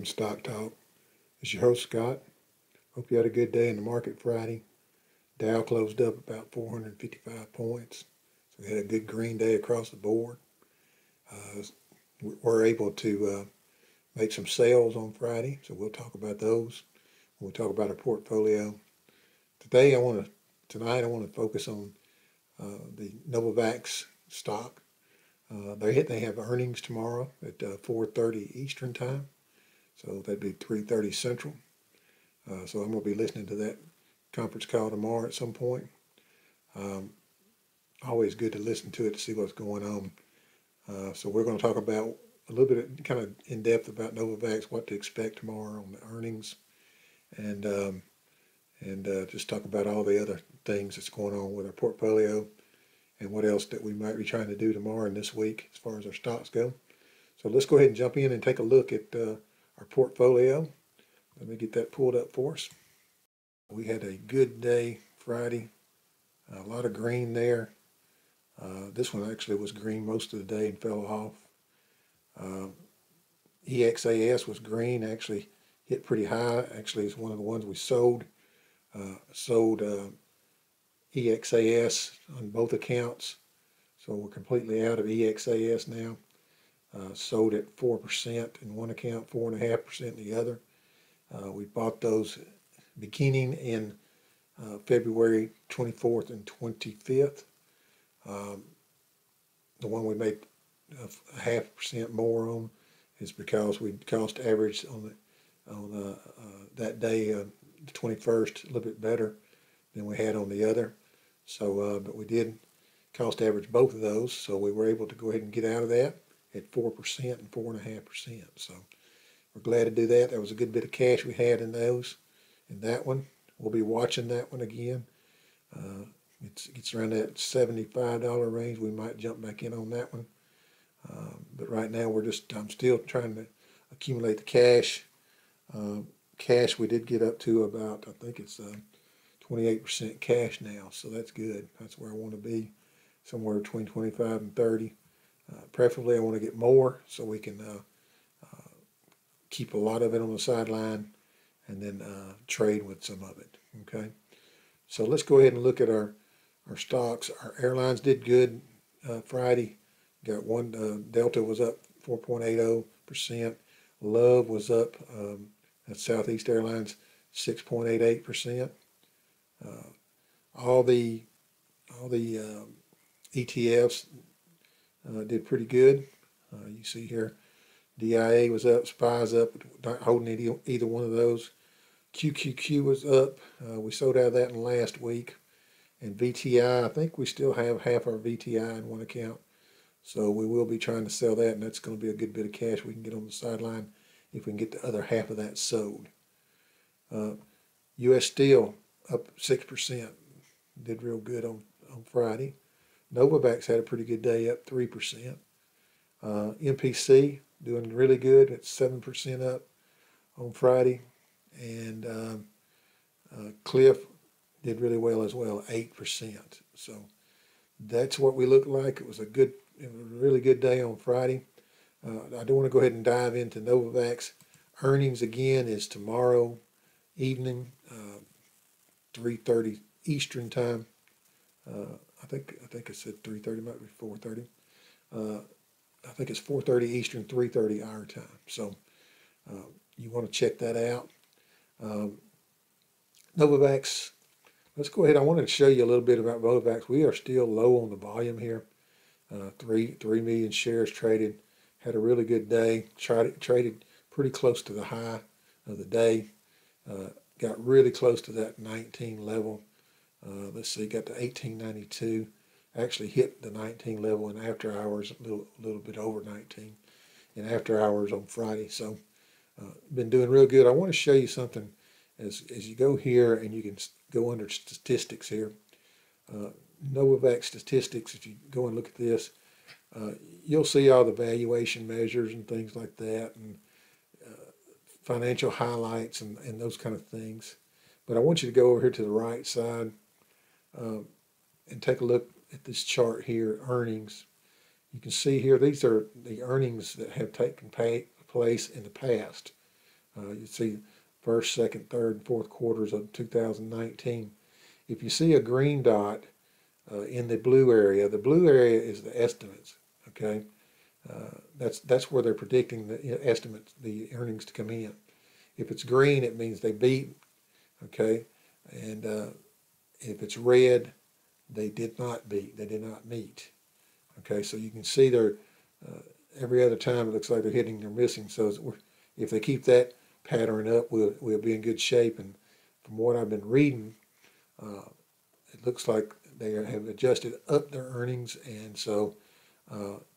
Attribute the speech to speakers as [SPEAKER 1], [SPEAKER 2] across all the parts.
[SPEAKER 1] from Stock Talk. It's your host, Scott. Hope you had a good day in the market Friday. Dow closed up about 455 points. So we had a good green day across the board. We're able to make some sales on Friday, so we'll talk about those when we talk about our portfolio. Tonight I want to focus on the NVAX stock. They have earnings tomorrow at 4:30 Eastern time, so that'd be 3:30 Central. So I'm going to be listening to that conference call tomorrow at some point. Always good to listen to it to see what's going on. So we're going to talk about a little bit kind of in depth about NVAX, what to expect tomorrow on the earnings, and just talk about all the other things that's going on with our portfolio and what else that we might be trying to do tomorrow and this week as far as our stocks go. So let's go ahead and jump in and take a look at our portfolio. Let me get that pulled up for us. We had a good day Friday. A lot of green there. This one actually was green most of the day and fell off. EXAS was green, actually hit pretty high. Actually, it's one of the ones we sold. Sold EXAS on both accounts. So we're completely out of EXAS now. Sold at 4% in one account, 4.5% in the other. We bought those beginning in February 24th and 25th. The one we made a 0.5% more on is because we cost average on that day, the 21st, a little bit better than we had on the other. So, but we did cost average both of those, so we were able to go ahead and get out of that at 4% and 4.5%. So we're glad to do that. That was a good bit of cash we had in those. In that one, we'll be watching that one again. It's around that $75 range. We might jump back in on that one. But right now I'm still trying to accumulate the cash. Cash we did get up to about, I think it's 28% cash now, so that's good. That's where I want to be, somewhere between 25 and 30. Preferably I want to get more so we can keep a lot of it on the sideline and then trade with some of it, okay? So let's go ahead and look at our stocks. Our airlines did good Friday. Got one, Delta was up 4.80%. Love was up, that's Southeast Airlines, 6.88%. All the ETFs did pretty good. You see here, DIA was up, SPY's up, not holding either one of those. QQQ was up. We sold out of that in last week. And VTI, I think we still have half our VTI in one account. So we will be trying to sell that, and that's going to be a good bit of cash we can get on the sideline if we can get the other half of that sold. US Steel up 6%. Did real good on Friday. NVAX had a pretty good day, up 3%. MPC doing really good at 7% up on Friday. And Cliff did really well as well, 8%. So that's what we look like. It was a really good day on Friday. I do want to go ahead and dive into NVAX. Earnings again is tomorrow evening, 3:30 Eastern time. I think it said 3:30, might be 4:30. I think it's 4:30 Eastern, 3:30 our time. So you want to check that out. NVAX. Let's go ahead. I wanted to show you a little bit about NVAX. We are still low on the volume here. 3 million shares traded. Had a really good day. Traded pretty close to the high of the day. Got really close to that 19 level. Let's see, got to 1892. Actually hit the 19 level in after hours, a little bit over 19 in after hours on Friday. So been doing real good. I want to show you something as you go here, and you can go under statistics here. NVAX statistics, if you go and look at this, you'll see all the valuation measures and things like that, and financial highlights and those kind of things. But I want you to go over here to the right side and take a look at this chart here, earnings. You can see here, these are the earnings that have taken place in the past. You see first, second, third, and fourth quarters of 2019. If you see a green dot in the blue area is the estimates. Okay, that's where they're predicting the estimates, the earnings to come in. If it's green, it means they beat. Okay, and if it's red, they did not beat. They did not meet. Okay, so you can see they're every other time it looks like they're hitting or missing. So if they keep that pattern up, we'll be in good shape. And from what I've been reading, it looks like they have adjusted up their earnings, and so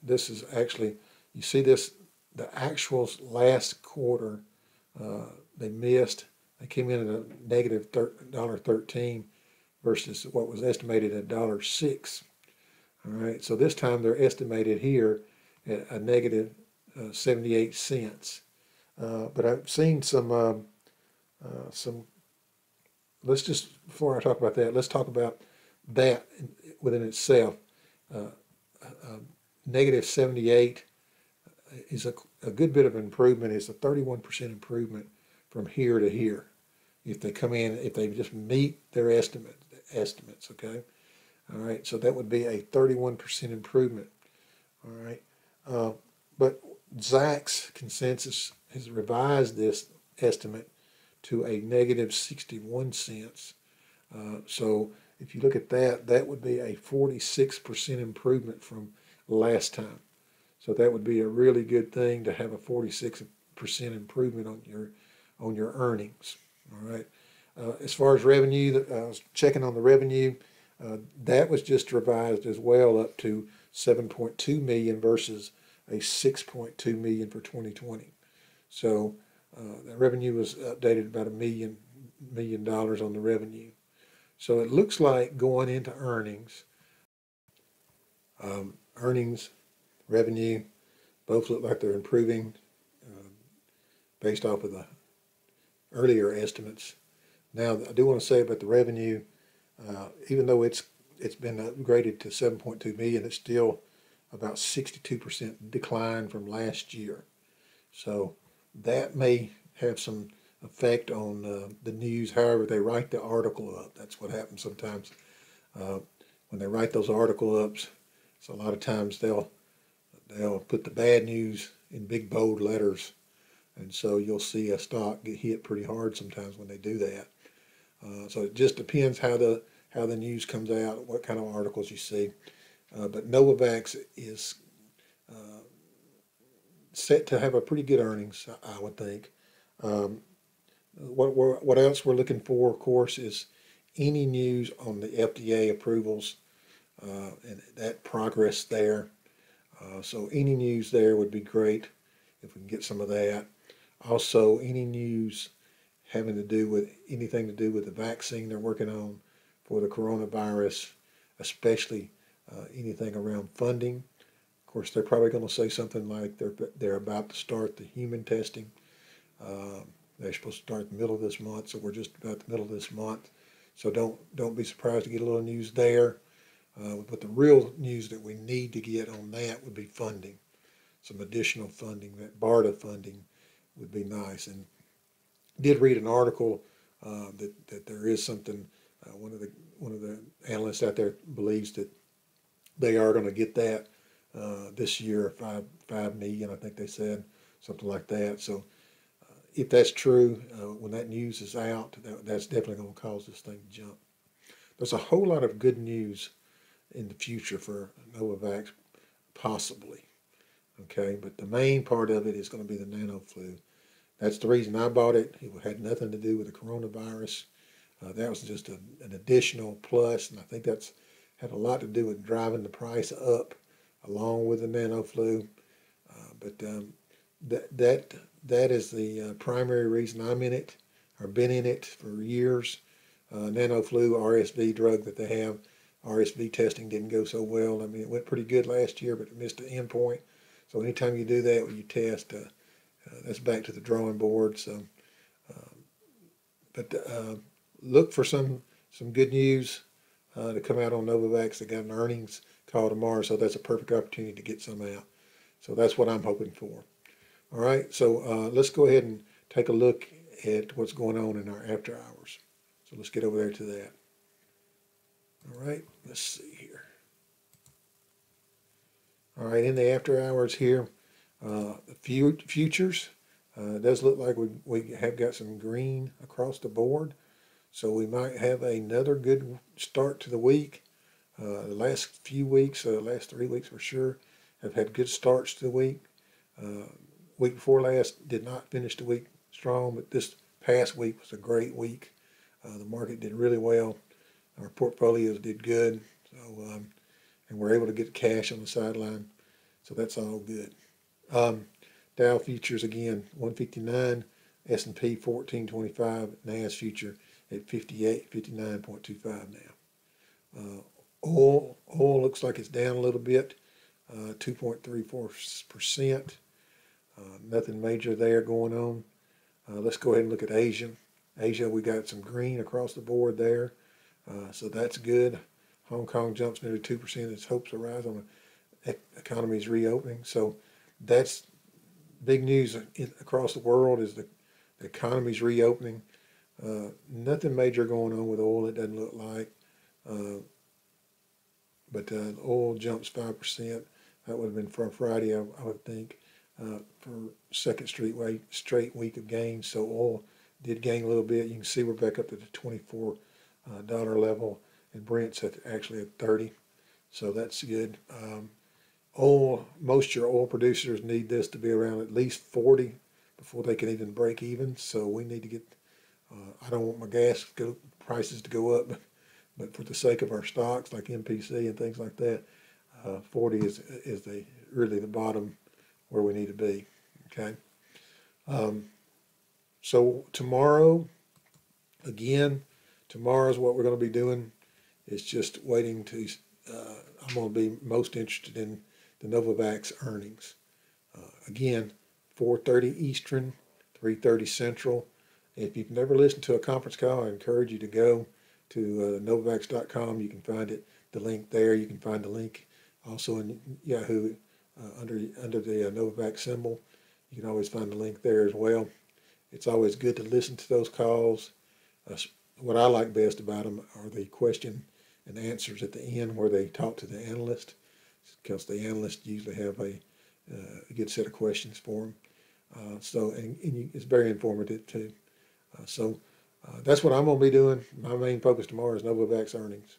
[SPEAKER 1] this is actually, you see this, the actuals last quarter, they missed. They came in at a negative $1.13 versus what was estimated at $1.06. All right, so this time they're estimated here at a negative 78 cents. But I've seen some, let's just, before I talk about that, let's talk about that within itself. Negative 78 is a good bit of improvement. It's a 31% improvement from here to here. If they come in, if they just meet their estimates, okay? All right, so that would be a 31% improvement. All right, but Zacks consensus has revised this estimate to a negative 61 cents. So if you look at that, that would be a 46% improvement from last time. So that would be a really good thing to have a 46% improvement on your earnings. All right. As far as revenue, I was checking on the revenue. That was just revised as well up to 7.2 million versus a 6.2 million for 2020. So the revenue was updated about $1 million on the revenue. So it looks like going into earnings, revenue, both look like they're improving based off of the earlier estimates. Now, I do want to say about the revenue, even though it's been upgraded to 7.2 million, it's still about 62% decline from last year. So that may have some effect on the news. However, they write the article up. That's what happens sometimes when they write those article ups. So a lot of times they'll put the bad news in big bold letters, and so you'll see a stock get hit pretty hard sometimes when they do that. So it just depends how the news comes out, what kind of articles you see. But NVAX is set to have a pretty good earnings, I would think. What else we're looking for, of course, is any news on the FDA approvals and that progress there. So any news there would be great if we can get some of that. Also, any news having to do with anything to do with the vaccine they're working on for the coronavirus, especially anything around funding. Of course, they're probably going to say something like they're about to start the human testing. They're supposed to start the middle of this month, so we're just about the middle of this month. So don't be surprised to get a little news there. But the real news that we need to get on that would be funding. Some additional funding, that BARDA funding would be nice. And did read an article that there is something. One of the analysts out there believes that they are going to get that this year, 5 million, I think they said, something like that. So if that's true, when that news is out, that's definitely going to cause this thing to jump. There's a whole lot of good news in the future for NVAX, possibly. Okay, but the main part of it is going to be the nano flu. That's the reason I bought it. It had nothing to do with the coronavirus. That was just an additional plus, and I think that's had a lot to do with driving the price up, along with the nano flu. But that is the primary reason I'm in it. I've been in it for years. Nano flu, RSV drug that they have. RSV testing didn't go so well. I mean, it went pretty good last year, but it missed the end point. So anytime you do that when you test, that's back to the drawing board. So, but look for some good news to come out on NVAX. They got an earnings call tomorrow, so that's a perfect opportunity to get some out. So that's what I'm hoping for. All right, so let's go ahead and take a look at what's going on in our after hours. So let's get over there to that. All right, let's see here. All right, in the after hours here, the futures, it does look like we have got some green across the board. So we might have another good start to the week. The last few weeks, last 3 weeks for sure, have had good starts to the week. Week before last did not finish the week strong, but this past week was a great week. The market did really well. Our portfolios did good. So, and we're able to get cash on the sideline. So that's all good. Dow futures again, 159, S&P 1425, NAS future at 59.25 now. Oil looks like it's down a little bit, 2.34%. Nothing major there going on. Let's go ahead and look at Asia. Asia, we got some green across the board there, so that's good. Hong Kong jumps nearly 2% as hopes arise on the economy's reopening. So that's big news across the world is the economy's reopening. Nothing major going on with oil, it doesn't look like. But oil jumps 5%. That would have been for Friday, I would think, for second straight week of gains. So oil did gain a little bit. You can see we're back up to the $24 level, and Brent's actually at 30. So that's good. Most of your oil producers need this to be around at least 40 before they can even break even. So we need to get, I don't want my gas prices to go up, but for the sake of our stocks like MPC and things like that, 40 is really the bottom where we need to be. Okay. So tomorrow what we're going to be doing is just waiting to, I'm going to be most interested in the NVAX earnings. Again, 4:30 Eastern, 3:30 Central. If you've never listened to a conference call, I encourage you to go to NVAX.com. You can find it, the link there. You can find the link also in Yahoo under the NVAX symbol. You can always find the link there as well. It's always good to listen to those calls. What I like best about them are the question and answers at the end where they talk to the analyst, because the analysts usually have a good set of questions for them. It's very informative too. That's what I'm going to be doing. My main focus tomorrow is NVAX earnings.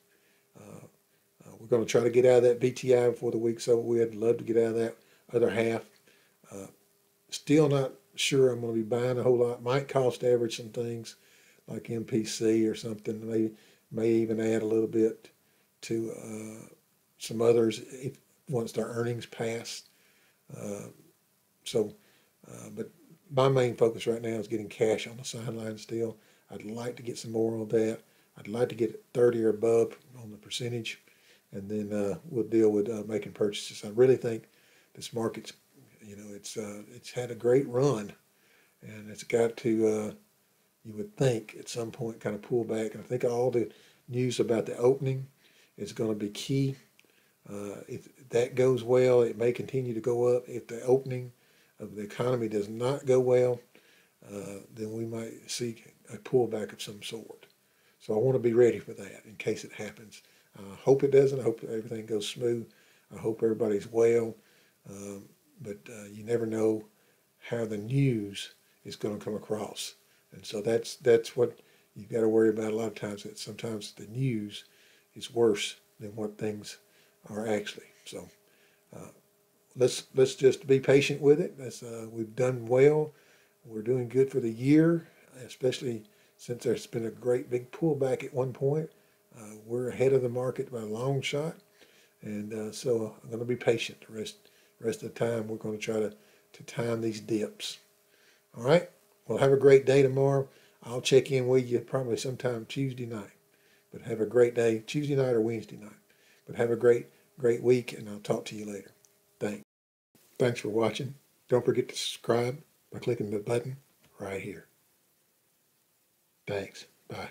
[SPEAKER 1] We're going to try to get out of that BTI before the week's over. We'd love to get out of that other half. Still not sure I'm going to be buying a whole lot. Might cost average some things like MPC or something. May even add a little bit to some others once their earnings pass. But my main focus right now is getting cash on the sideline still. I'd like to get some more on that. I'd like to get 30 or above on the percentage, and then we'll deal with making purchases. I really think this market's, it's had a great run, and it's got to, you would think at some point kind of pull back. And I think all the news about the opening is going to be key. If that goes well, it may continue to go up. If the opening of the economy does not go well, then we might see a pullback of some sort. So I want to be ready for that in case it happens. I hope it doesn't. I hope everything goes smooth. I hope everybody's well. But you never know how the news is going to come across. And so that's what you've got to worry about a lot of times. That sometimes the news is worse than what things are actually. So let's just be patient with it. We've done well. We're doing good for the year, especially since there's been a great big pullback at one point. We're ahead of the market by a long shot, and so I'm going to be patient the rest of the time. We're going to try to time these dips. All right. Well, have a great day tomorrow. I'll check in with you probably sometime Tuesday night. But have a great day, Tuesday night or Wednesday night. But have a great week, and I'll talk to you later. Thanks for watching. Don't forget to subscribe by clicking the button right here. Thanks. Bye.